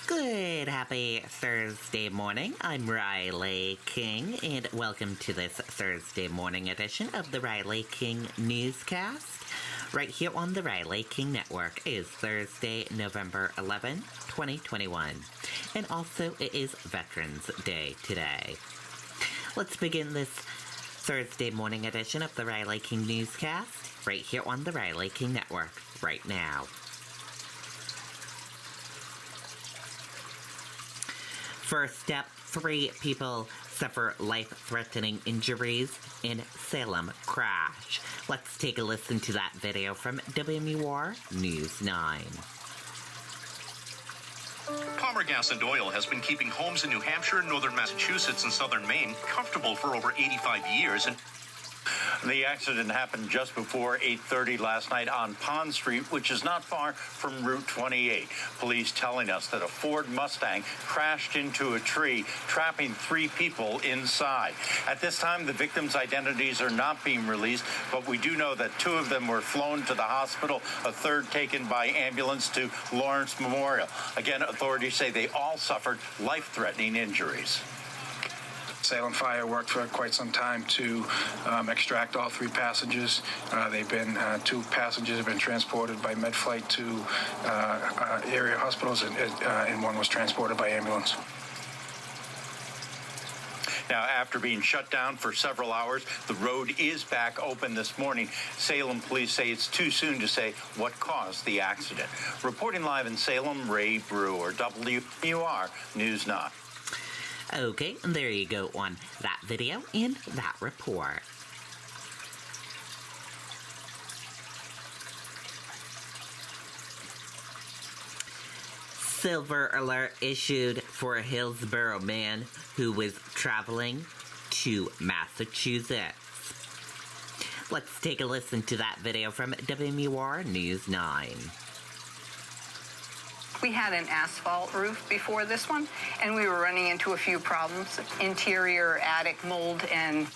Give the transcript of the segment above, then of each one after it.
Good, happy Thursday morning. I'm Riley King, and welcome to this Thursday morning edition of the Riley King Newscast. Right here on the Riley King Network is Thursday, November 11, 2021. And also, it is Veterans Day today. Let's begin this Thursday morning edition of the Riley King Newscast right here on the Riley King Network right now. First up, 3 people suffer life-threatening injuries in Salem crash. Let's take a listen to that video from WMUR News 9. Palmer Gas and Oil has been keeping homes in New Hampshire, northern Massachusetts, and southern Maine comfortable for over 85 years. And the accident happened just before 8:30 last night on Pond Street, which is not far from Route 28. Police telling us that a Ford Mustang crashed into a tree, trapping 3 people inside. At this time, the victims' identities are not being released, but we do know that 2 of them were flown to the hospital, a third taken by ambulance to Lawrence Memorial. Again, authorities say they all suffered life-threatening injuries. Salem Fire worked for quite some time to extract all 3 passengers. 2 passengers have been transported by med flight to area hospitals, and 1 was transported by ambulance. Now, after being shut down for several hours, the road is back open this morning. Salem police say it's too soon to say what caused the accident. Reporting live in Salem, Ray Brewer, WMUR News 9. Okay, and there you go on that video and that report. Silver alert issued for a Hillsborough man who was traveling to Massachusetts. Let's take a listen to that video from WMUR News 9. We had an asphalt roof before this one, and we were running into a few problems, interior attic mold and...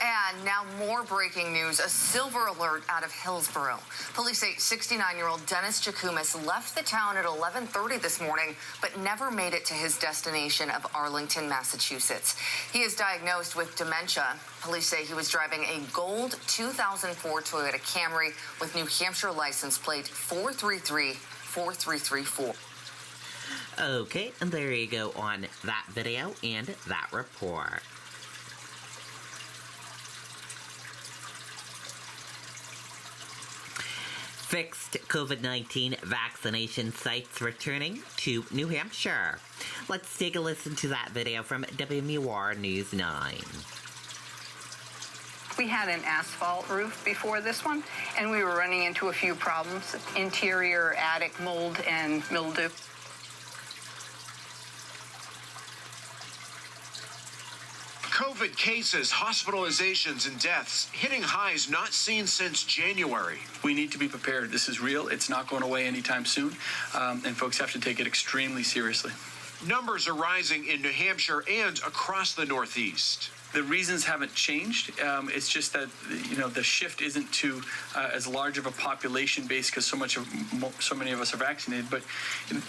And now more breaking news, a silver alert out of Hillsborough. Police say 69-year-old Dennis Jacoumis left the town at 11:30 this morning, but never made it to his destination of Arlington, Massachusetts. He is diagnosed with dementia. Police say he was driving a gold 2004 Toyota Camry with New Hampshire license plate 4334334. Okay, and there you go on that video and that report. Fixed COVID-19 vaccination sites returning to New Hampshire. Let's take a listen to that video from WMUR News 9. We had an asphalt roof before this one, and we were running into a few problems, interior attic mold and mildew. COVID cases, hospitalizations, and deaths hitting highs not seen since January. We need to be prepared. This is real. It's not going away anytime soon, and folks have to take it extremely seriously. Numbers are rising in New Hampshire and across the Northeast. The reasons haven't changed. It's just that, the shift isn't to as large of a population base because so many of us are vaccinated, but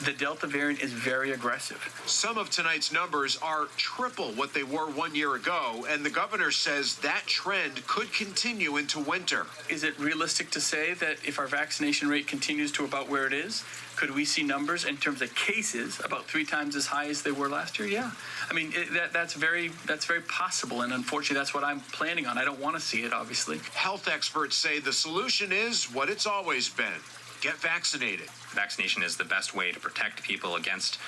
the Delta variant is very aggressive. Some of tonight's numbers are triple what they were 1 year ago, and the governor says that trend could continue into winter. Is it realistic to say that if our vaccination rate continues to about where it is, could we see numbers in terms of cases about 3 times as high as they were last year? Yeah. I mean, that's very possible, and unfortunately, that's what I'm planning on. I don't want to see it, obviously. Health experts say the solution is what it's always been. Get vaccinated. Vaccination is the best way to protect people against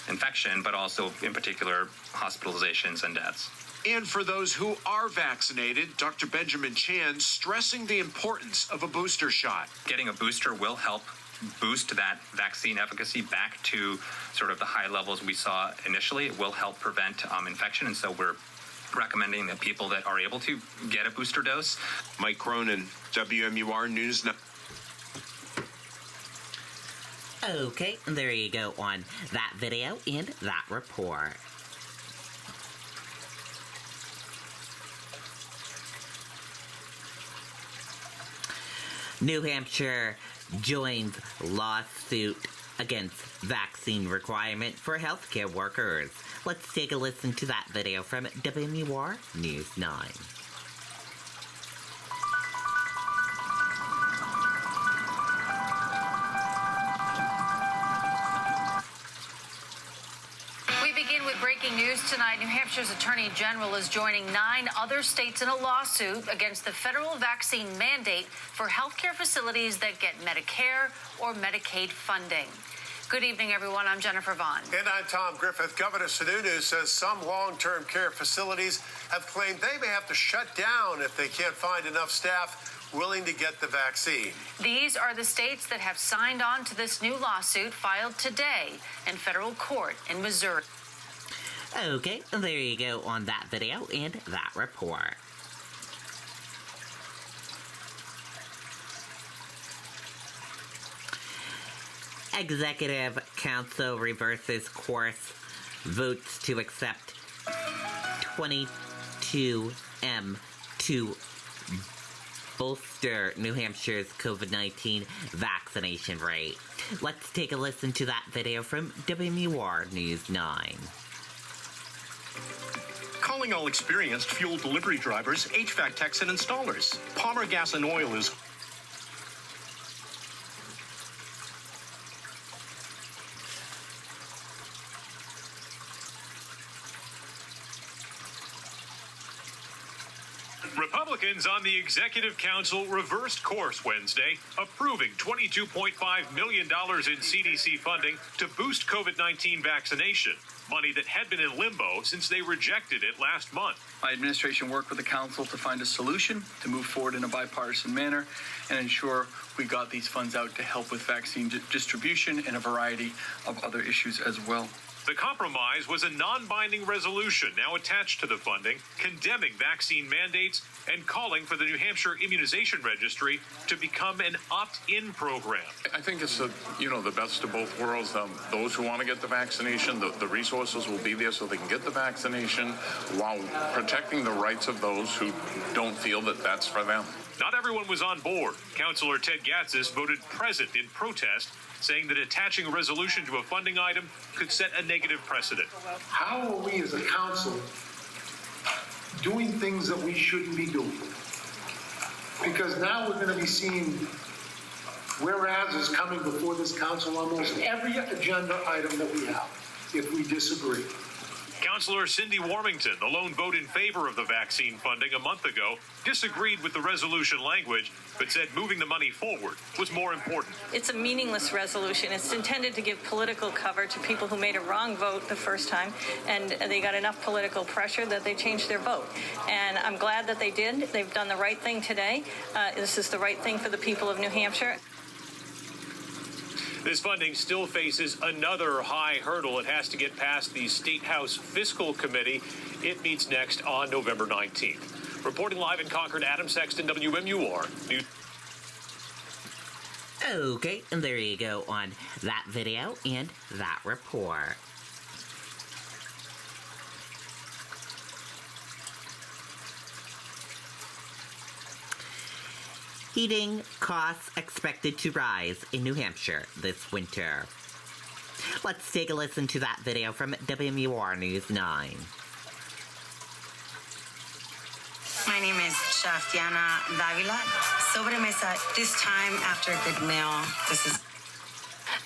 infection, but also, in particular, hospitalizations and deaths. And for those who are vaccinated, Dr. Benjamin Chan stressing the importance of a booster shot. Getting a booster will help boost that vaccine efficacy back to sort of the high levels we saw initially. It will help prevent infection, and so we're recommending that people that are able to get a booster dose. Mike Cronin, WMUR News 9. Okay, there you go on that video and that report. New Hampshire joins lawsuit against vaccine requirement for healthcare workers. Let's take a listen to that video from WMUR News 9. Breaking news tonight, New Hampshire's Attorney General is joining 9 other states in a lawsuit against the federal vaccine mandate for healthcare facilities that get Medicare or Medicaid funding. Good evening, everyone. I'm Jennifer Vaughn. And I'm Tom Griffith. Governor Sununu says some long-term care facilities have claimed they may have to shut down if they can't find enough staff willing to get the vaccine. These are the states that have signed on to this new lawsuit filed today in federal court in Missouri. Okay, there you go on that video and that report. Executive Council reverses course, votes to accept 22M to bolster New Hampshire's COVID-19 vaccination rate. Let's take a listen to that video from WMUR News 9. Calling all experienced fuel delivery drivers, HVAC techs, and installers. Palmer Gas and Oil is Republicans on the Executive Council reversed course Wednesday, approving $22.5 million in CDC funding to boost COVID-19 vaccination, money that had been in limbo since they rejected it last month. My administration worked with the council to find a solution to move forward in a bipartisan manner and ensure we got these funds out to help with vaccine distribution and a variety of other issues as well. The compromise was a non-binding resolution now attached to the funding, condemning vaccine mandates and calling for the New Hampshire Immunization Registry to become an opt-in program. I think it's the best of both worlds. Those who want to get the vaccination, the resources will be there so they can get the vaccination while protecting the rights of those who don't feel that that's for them. Not everyone was on board. Councillor Ted Gatzis voted present in protest, saying that attaching a resolution to a funding item could set a negative precedent. How are we as a council doing things that we shouldn't be doing? Because now we're going to be seeing whereas is coming before this council almost every agenda item that we have, if we disagree. Councillor Cindy Warmington, the lone vote in favor of the vaccine funding a month ago, disagreed with the resolution language, but said moving the money forward was more important. It's a meaningless resolution. It's intended to give political cover to people who made a wrong vote the first time, and they got enough political pressure that they changed their vote. And I'm glad that they did. They've done the right thing today. This is the right thing for the people of New Hampshire. This funding still faces another high hurdle. It has to get past the State House Fiscal Committee. It meets next on November 19th. Reporting live in Concord, Adam Sexton, WMUR News. Okay, and there you go on that video and that report. Heating costs expected to rise in New Hampshire this winter. Let's take a listen to that video from WMUR News 9. My name is Chef Diana Davila. Sobremesa, this time after a good meal. This is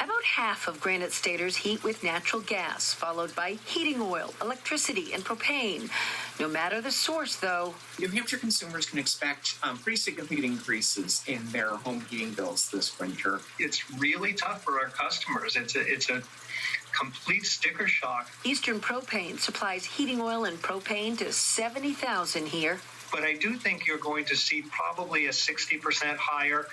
About half of Granite Staters heat with natural gas, followed by heating oil, electricity, and propane. No matter the source, though, New Hampshire consumers can expect pretty significant increases in their home heating bills this winter. It's really tough for our customers. It's a complete sticker shock. Eastern Propane supplies heating oil and propane to 70,000 here. But I do think you're going to see probably a 60% higher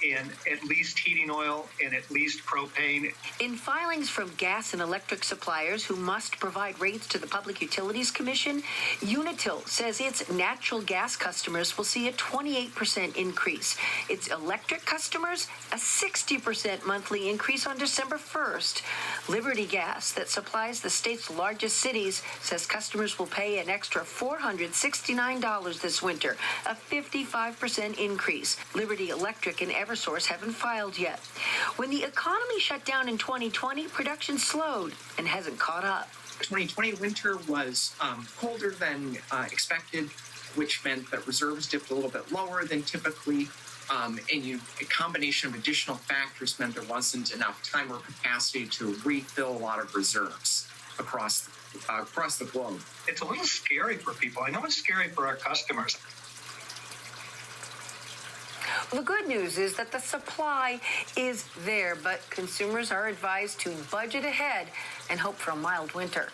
in at least heating oil and at least propane. In filings from gas and electric suppliers who must provide rates to the Public Utilities Commission, Unitil says its natural gas customers will see a 28% increase. Its electric customers, a 60% monthly increase on December 1st. Liberty Gas, that supplies the state's largest cities, says customers will pay an extra $469 this winter, a 55% increase. Liberty Electric Electric and Eversource haven't filed yet. When the economy shut down in 2020, production slowed and hasn't caught up. 2020 winter was colder than expected, which meant that reserves dipped a little bit lower than typically. A combination of additional factors meant there wasn't enough time or capacity to refill a lot of reserves across the globe. It's a little scary for people. I know it's scary for our customers. The good news is that the supply is there, but consumers are advised to budget ahead and hope for a mild winter.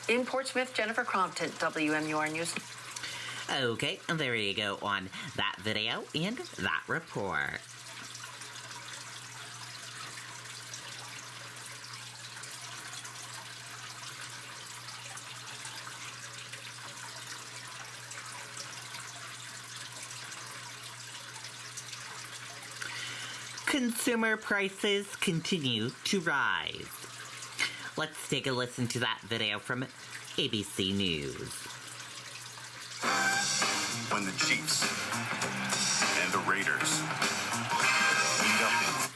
In Portsmouth, Jennifer Crompton, WMUR News. Okay, and there you go on that video and that report. Consumer prices continue to rise. Let's take a listen to that video from ABC News. When the Chiefs and the Raiders meet up.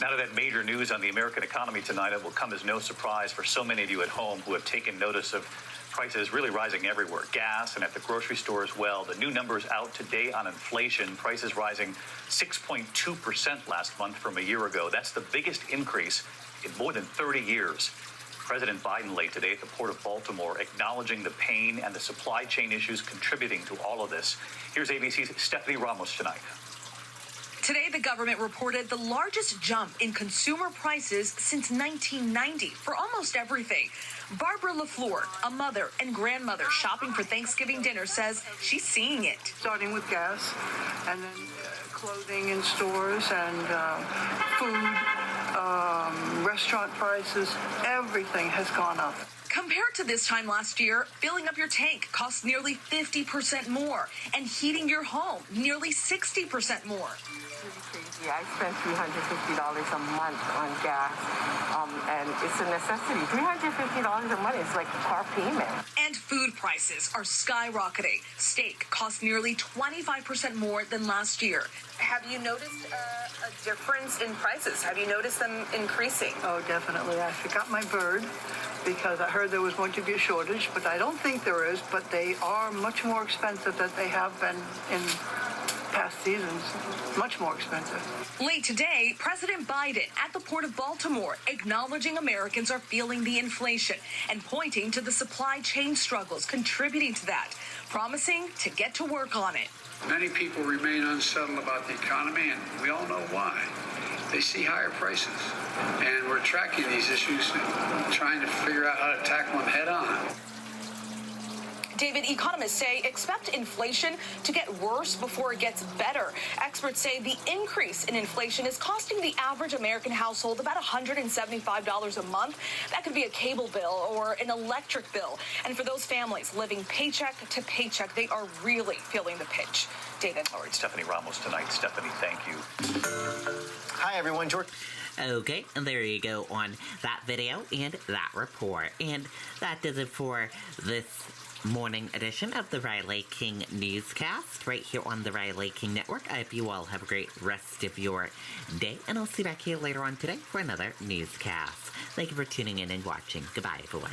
Now to that major news on the American economy tonight, it will come as no surprise for so many of you at home who have taken notice of prices really rising everywhere. Gas and at the grocery store as well. The new numbers out today on inflation, prices rising 6.2% last month from a year ago. That's the biggest increase in more than 30 years. President Biden late today at the Port of Baltimore acknowledging the pain and the supply chain issues contributing to all of this. Here's ABC's Stephanie Ramos tonight. Today, the government reported the largest jump in consumer prices since 1990 for almost everything. Barbara LaFleur, a mother and grandmother shopping for Thanksgiving dinner, says she's seeing it. Starting with gas and then clothing in stores and food, restaurant prices, everything has gone up. Compared to this time last year, filling up your tank costs nearly 50% more, and heating your home nearly 60% more. Crazy. I spend $350 a month on gas, and it's a necessity. $350 a month is like a car payment. And food prices are skyrocketing. Steak costs nearly 25% more than last year. Have you noticed a difference in prices? Have you noticed them increasing? Oh, definitely. I forgot my bird because I heard there was going to be a shortage, but I don't think there is, but they are much more expensive than they have been in past seasons. Much more expensive. Late today, President Biden at the Port of Baltimore acknowledging Americans are feeling the inflation and pointing to the supply chain struggles contributing to that, promising to get to work on it. Many people remain unsettled about the economy, and we all know why. They see higher prices, and we're tracking these issues and trying to figure out how to tackle them head on. David, economists say expect inflation to get worse before it gets better. Experts say the increase in inflation is costing the average American household about $175 a month. That could be a cable bill or an electric bill. And for those families living paycheck to paycheck, they are really feeling the pinch. David. All right, Stephanie Ramos tonight. Stephanie, thank you. Hi, everyone. George. Okay, and there you go on that video and that report. And that does it for this morning edition of the Riley King Newscast right here on the Riley King Network. I hope you all have a great rest of your day, and I'll see you back here later on today for another newscast. Thank you for tuning in and watching. Goodbye, everyone.